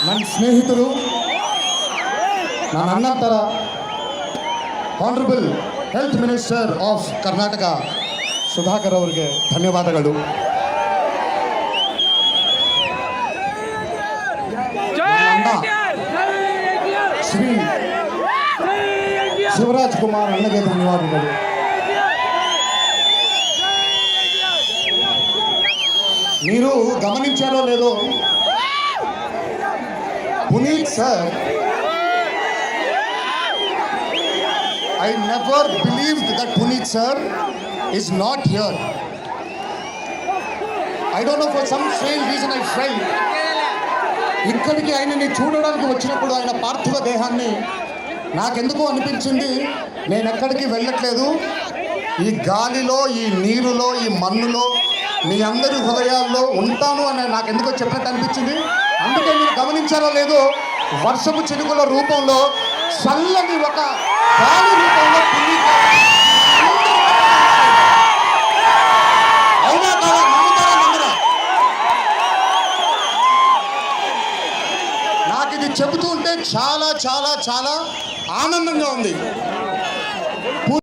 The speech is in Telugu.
ನನ್ನ ಸ್ನೇಹಿತರು, ನನ್ನ ಅಣ್ಣಂತರ honourable health minister of Karnataka Sudhakar ಅವರಿಗೆ ಧನ್ಯವಾದಗಳು. ಶ್ರೀ ಶಿವರಾಜ್ ಕುಮಾರ್ ಅಣ್ಣಗೆ ಧನ್ಯವಾದಗಳು. మీరు గమనించారో లేదో, Puneeth sir, I never believed that Puneet sir is not here. I don't know, for some strange reason I felt ఇక్కడికి ఆయనని చూడడానికి వచ్చినప్పుడు ఆయన పార్థివ దేహాన్ని నాకెందుకో అనిపించింది, నేను ఎక్కడికి వెళ్ళట్లేదు, ఈ గాలిలో, ఈ నీరులో, ఈ మన్నులో, మీ అందరి హృదయాల్లో ఉంటాను అని నాకెందుకో చెప్పినట్టు అనిపించింది. అందుకే మీరు గమనించారో లేదో, వర్షపు చినుకుల రూపంలో, చల్లని ఒక గాలి రూపంలో అవునా కాదా, నమ్ముతారా నమ్మరా? నాకు ఇది చెబుతూ ఉంటే చాలా చాలా చాలా ఆనందంగా ఉంది.